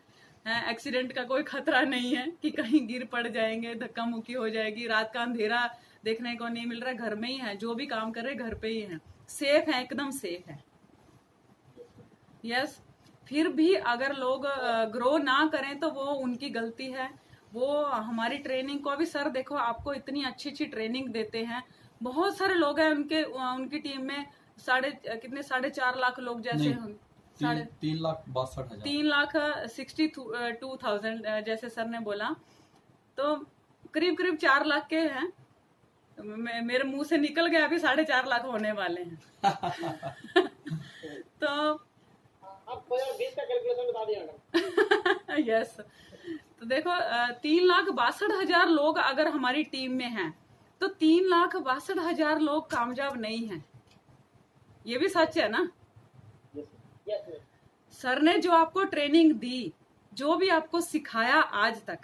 एक्सीडेंट का कोई खतरा नहीं है कि कहीं गिर पड़ जाएंगे, धक्का मुक्की हो जाएगी, रात का अंधेरा देखने को नहीं मिल रहा है, घर में ही है, जो भी काम कर रहे घर पे ही है, सेफ है, एकदम सेफ है। यस, फिर भी अगर लोग ग्रो ना करें तो वो उनकी गलती है। वो हमारी ट्रेनिंग को, अभी सर देखो आपको इतनी अच्छी अच्छी ट्रेनिंग देते हैं, बहुत सारे लोग हैं उनकी टीम में, 4.5 लाख लोग जैसे हम, 3,62,000 3,62,000 जैसे सर ने बोला, तो करीब 4 लाख के हैं मेरे मुंह से निकल गया, अभी 4.5 लाख होने वाले हैं। तो आप 2020 का कैलकुलेशन बता दिया मैडम। यस, तो देखो 3,62,000 लोग अगर हमारी टीम में हैं तो 3,62,000 लोग कामयाब नहीं हैं। ये भी सच है ना। यस सर ने जो आपको ट्रेनिंग दी, जो भी आपको सिखाया आज तक,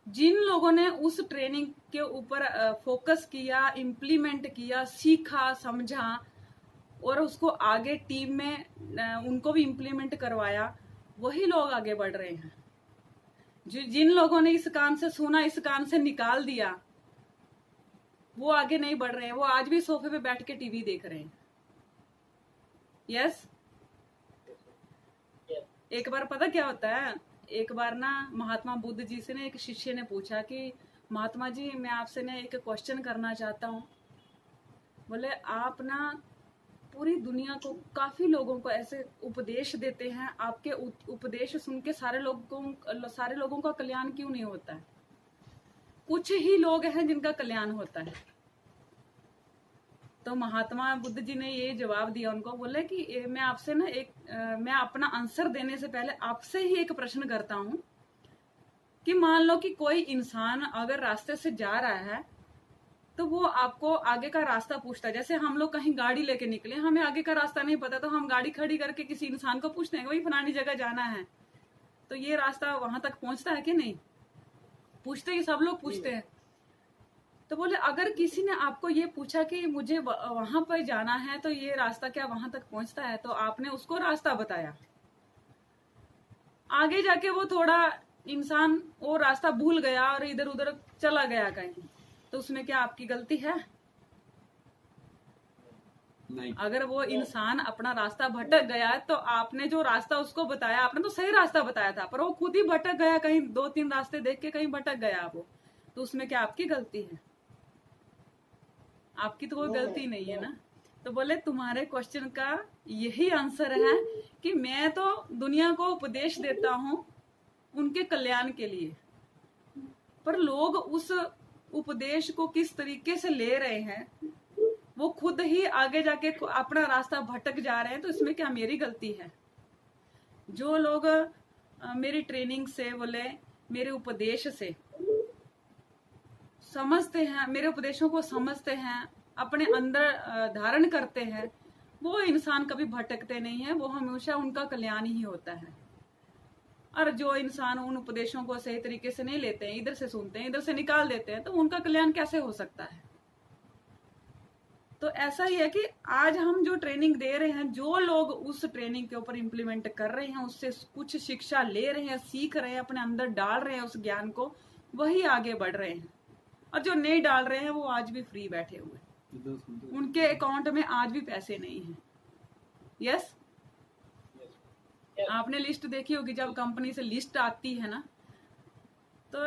जिन लोगों ने उस ट्रेनिंग के ऊपर फोकस किया, इम्प्लीमेंट किया, सीखा, समझा और उसको आगे टीम में उनको भी इम्प्लीमेंट करवाया, वही लोग आगे बढ़ रहे हैं। जिन लोगों ने इस कान से सुना, इस कान से निकाल दिया, वो आगे नहीं बढ़ रहे हैं। वो आज भी सोफे पे बैठ के टीवी देख रहे हैं। यस। एक बार पता क्या होता है, एक बार ना महात्मा बुद्ध जी से ना एक शिष्य ने पूछा कि महात्मा जी, मैं आपसे ना एक क्वेश्चन करना चाहता हूँ। बोले, आप ना पूरी दुनिया को, काफी लोगों को ऐसे उपदेश देते हैं, आपके उपदेश सुन के सारे लोगों का कल्याण क्यों नहीं होता है? कुछ ही लोग हैं जिनका कल्याण होता है। तो महात्मा बुद्ध जी ने ये जवाब दिया उनको, बोले कि मैं आपसे ना मैं अपना आंसर देने से पहले आपसे ही एक प्रश्न करता हूँ कि मान लो कि कोई इंसान अगर रास्ते से जा रहा है तो वो आपको आगे का रास्ता पूछता है। जैसे हम लोग कहीं गाड़ी लेके निकले, हमें आगे का रास्ता नहीं पता तो हम गाड़ी खड़ी करके किसी इंसान को पूछते हैं, वही फलानी जगह जाना है, तो ये रास्ता वहां तक पहुंचता है कि नहीं? पूछते ही, सब लोग पूछते हैं। तो बोले, अगर किसी ने आपको ये पूछा कि मुझे वहां पर जाना है तो ये रास्ता क्या वहां तक पहुंचता है, तो आपने उसको रास्ता बताया। आगे जाके वो थोड़ा इंसान वो रास्ता भूल गया और इधर उधर चला गया कहीं, तो उसमें क्या आपकी गलती है? नहीं। अगर वो इंसान अपना रास्ता भटक गया तो आपने जो रास्ता उसको बताया, आपने तो सही रास्ता बताया था, पर वो खुद ही भटक गया, कहीं 2-3 रास्ते देख के कहीं भटक गया वो, तो उसमें क्या आपकी गलती है? आपकी तो कोई गलती नहीं है ना। तो बोले, तुम्हारे क्वेश्चन का यही आंसर है कि मैं तो दुनिया को उपदेश देता हूँ उनके कल्याण के लिए, पर लोग उस उपदेश को किस तरीके से ले रहे हैं, वो खुद ही आगे जाके अपना रास्ता भटक जा रहे हैं, तो इसमें क्या मेरी गलती है? जो लोग मेरी ट्रेनिंग से, बोले मेरे उपदेश से समझते हैं, मेरे उपदेशों को समझते हैं, अपने अंदर धारण करते हैं, वो इंसान कभी भटकते नहीं है, वो हमेशा उनका कल्याण ही होता है। और जो इंसान उन उपदेशों को सही तरीके से नहीं लेते हैं, इधर से सुनते हैं, इधर से निकाल देते हैं, तो उनका कल्याण कैसे हो सकता है? तो ऐसा ही है कि आज हम जो ट्रेनिंग दे रहे हैं, जो लोग उस ट्रेनिंग के ऊपर इम्प्लीमेंट कर रहे हैं, उससे कुछ शिक्षा ले रहे हैं, सीख रहे हैं, अपने अंदर डाल रहे हैं उस ज्ञान को, वही आगे बढ़ रहे हैं। और जो नहीं डाल रहे हैं वो आज भी फ्री बैठे हुए, उनके अकाउंट में आज भी पैसे नहीं है। यस। आपने लिस्ट देखी होगी, जब कंपनी से लिस्ट आती है ना, तो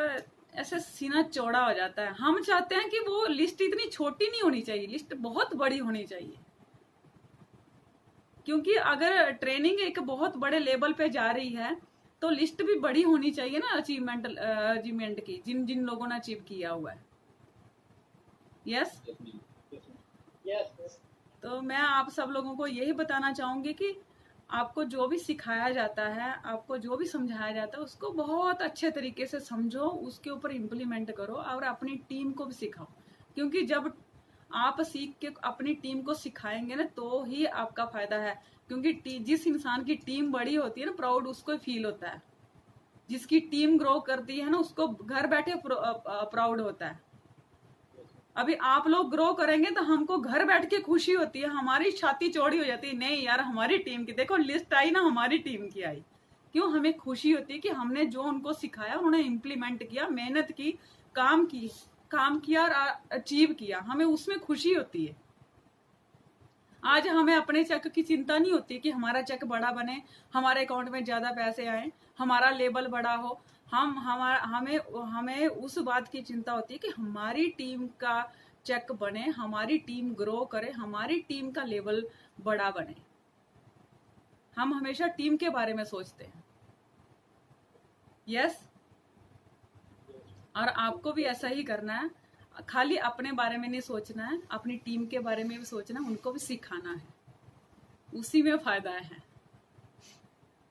ऐसे सीना चौड़ा हो जाता है। हम चाहते हैं कि वो लिस्ट इतनी छोटी नहीं होनी चाहिए, लिस्ट बहुत बड़ी होनी चाहिए, क्योंकि अगर ट्रेनिंग एक बहुत बड़े लेवल पे जा रही है तो लिस्ट भी बड़ी होनी चाहिए ना, अचीवमेंट की, जिन जिन लोगों ने अचीव किया हुआ है। यस। तो मैं आप सब लोगों को यही बताना चाहूंगी कि आपको जो भी सिखाया जाता है, आपको जो भी समझाया जाता है, उसको बहुत अच्छे तरीके से समझो, उसके ऊपर इम्प्लीमेंट करो और अपनी टीम को भी सिखाओ। क्योंकि जब आप सीख के अपनी टीम को सिखाएंगे ना, तो ही आपका फायदा है। क्योंकि जिस इंसान की टीम बड़ी होती है ना, प्राउड उसको फील होता है। जिसकी टीम ग्रो करती है ना, उसको घर बैठे प्राउड होता है। अभी आप लोग ग्रो करेंगे तो हमको घर बैठ के खुशी होती है, हमारी छाती चौड़ी हो जाती है, नहीं यार हमारी टीम की देखो लिस्ट आई ना, हमारी टीम की आई। क्यों? हमें खुशी होती है कि हमने जो उनको सिखाया उन्होंने इम्प्लीमेंट किया, मेहनत की, काम किया और अचीव किया, हमें उसमें खुशी होती है। आज हमें अपने चेक की चिंता नहीं होती कि हमारा चेक बड़ा बने, हमारे अकाउंट में ज्यादा पैसे आए, हमारा लेवल बड़ा हो। हमें उस बात की चिंता होती है कि हमारी टीम का चेक बने, हमारी टीम ग्रो करे, हमारी टीम का लेवल बड़ा बने। हम हमेशा टीम के बारे में सोचते हैं। यस। और आपको भी ऐसा ही करना है। खाली अपने बारे में नहीं सोचना है, अपनी टीम के बारे में भी सोचना है, उनको भी सिखाना है, उसी में फायदा है।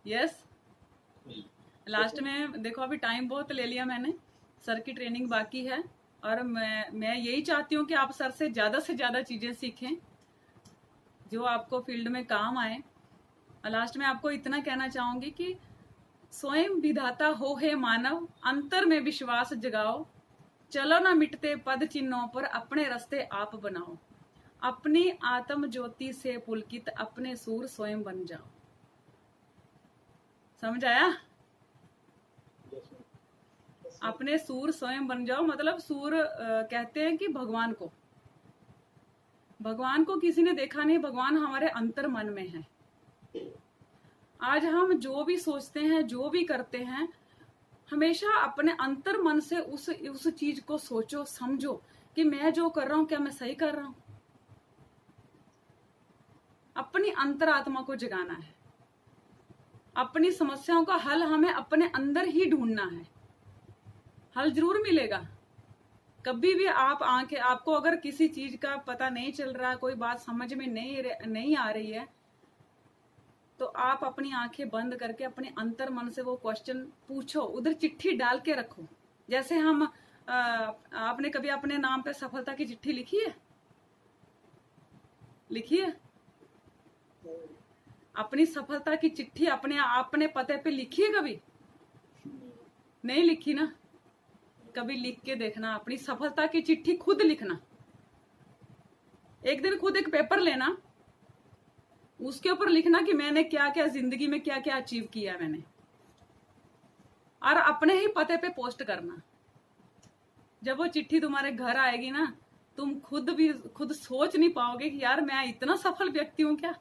यस। लास्ट में देखो अभी टाइम बहुत ले लिया मैंने, सर की ट्रेनिंग बाकी है और मैं यही चाहती हूँ कि आप सर से ज़्यादा चीज़ें सीखें जो आपको फील्ड में काम आए। और लास्ट में आपको इतना कहना चाहूँगी कि स्वयं विधाता हो हे मानव, अंतर में विश्वास जगाओ, चलो ना मिटते पद चिन्हों पर, अपने रास्ते आप बनाओ, अपनी आत्म ज्योति से पुलकित अपने सूर स्वयं बन जाओ। समझ आया? अपने सूर स्वयं बन जाओ मतलब सूर कहते हैं कि भगवान को किसी ने देखा नहीं, भगवान हमारे अंतर मन में है। आज हम जो भी सोचते हैं, जो भी करते हैं, हमेशा अपने अंतर मन से उस चीज को सोचो, समझो कि मैं जो कर रहा हूं क्या मैं सही कर रहा हूं। अपनी अंतरात्मा को जगाना है, अपनी समस्याओं का हल हमें अपने अंदर ही ढूंढना है। हल जरूर मिलेगा। कभी भी आपको अगर किसी चीज का पता नहीं चल रहा, कोई बात समझ में नहीं आ रही है, तो आप अपनी आंखें बंद करके अपने अंतर मन से वो क्वेश्चन पूछो, उधर चिट्ठी डाल के रखो। जैसे हम आपने कभी अपने नाम पे सफलता की चिट्ठी लिखी है? अपनी सफलता की चिट्ठी अपने पते पे लिखी है कभी? नहीं लिखी ना। कभी लिख के देखना, अपनी सफलता की चिट्ठी खुद लिखना। एक दिन खुद एक पेपर लेना, उसके ऊपर लिखना कि मैंने क्या क्या जिंदगी में क्या क्या अचीव किया मैंने, और अपने ही पते पे पोस्ट करना। जब वो चिट्ठी तुम्हारे घर आएगी ना, तुम खुद सोच नहीं पाओगे कि यार मैं इतना सफल व्यक्ति हूं क्या।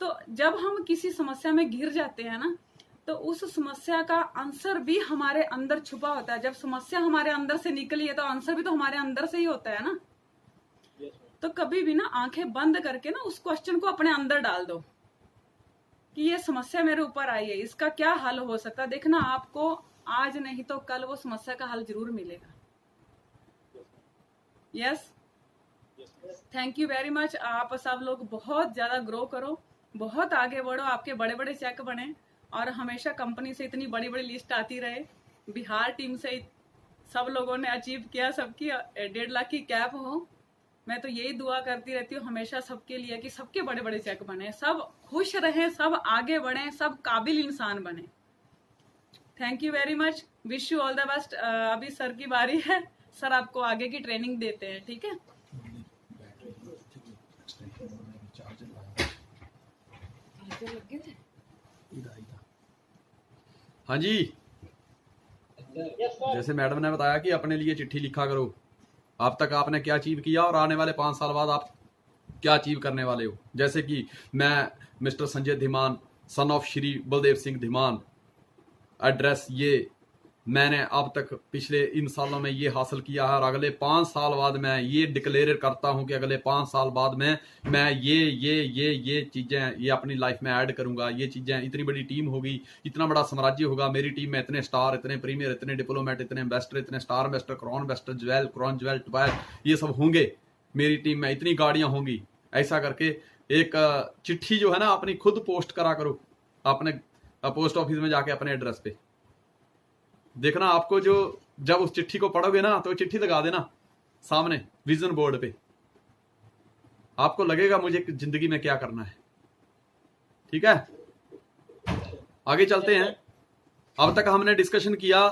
तो जब हम किसी समस्या में घिर जाते हैं ना, तो उस समस्या का आंसर भी हमारे अंदर छुपा होता है। जब समस्या हमारे अंदर से निकली है तो आंसर भी तो हमारे अंदर से ही होता है ना। तो कभी भी ना आंखें बंद करके ना उस क्वेश्चन को अपने अंदर डाल दो कि ये समस्या मेरे ऊपर आई है, इसका क्या हल हो सकता है। देखना आपको आज नहीं तो कल वो समस्या का हल जरूर मिलेगा। Yes, thank you very much. आप सब लोग बहुत ज्यादा ग्रो करो, बहुत आगे बढ़ो, आपके बड़े बड़े चेक बने, और हमेशा कंपनी से इतनी बड़ी बड़ी लिस्ट आती रहे। बिहार टीम से सब लोगों ने अचीव किया, सबकी 1.5 लाख की कैप हो। मैं तो यही दुआ करती रहती हूँ हमेशा सबके लिए कि सबके बड़े बड़े चेक बने, सब खुश रहें, सब आगे बढ़ें, सब काबिल इंसान बने। Thank you very much, wish you all the best. अभी सर की बारी है, सर आपको आगे की ट्रेनिंग देते हैं, ठीक है? हाँ जी, जैसे मैडम ने बताया कि अपने लिए चिट्ठी लिखा करो, अब तक आपने क्या अचीव किया और आने वाले 5 साल बाद आप क्या अचीव करने वाले हो। जैसे कि मैं mister Sanjay Dhiman, son of Shri Baldev Singh Dhiman, address ये, मैंने अब तक पिछले इन सालों में ये हासिल किया है और अगले 5 साल बाद मैं ये डिक्लेयर करता हूं कि अगले 5 साल बाद मैं ये चीजें ये अपनी लाइफ में ऐड करूंगा। ये चीजें, इतनी बड़ी टीम होगी, इतना बड़ा साम्राज्य होगा, मेरी टीम में इतने स्टार, इतने प्रीमियर, इतने डिप्लोमेट, इतने एम्बेसडर, इतने star ambassador, crown ambassador, crown jewel, ट्वेल, ये सब होंगे मेरी टीम में, इतनी गाड़ियां होंगी। ऐसा करके एक चिट्ठी जो है ना अपनी खुद पोस्ट करा करो अपने पोस्ट ऑफिस में जाके अपने एड्रेस पे। देखना आपको जो जब उस चिट्ठी को पढ़ोगे ना तो चिट्ठी लगा देना सामने विजन बोर्ड पे, आपको लगेगा मुझे जिंदगी में क्या करना है। ठीक है, आगे चलते हैं। अब तक हमने डिस्कशन किया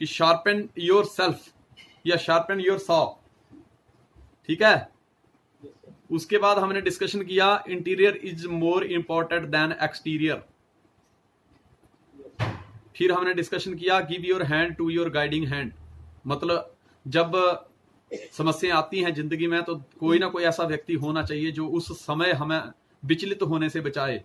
कि शार्पन योर सेल्फ या शार्पन योर सॉ, ठीक है। उसके बाद हमने डिस्कशन किया interior is more important than exterior. फिर हमने डिस्कशन किया give your hand to your guiding hand, मतलब जब समस्याएं आती हैं जिंदगी में तो कोई ना कोई ऐसा व्यक्ति होना चाहिए जो उस समय हमें विचलित होने से बचाए।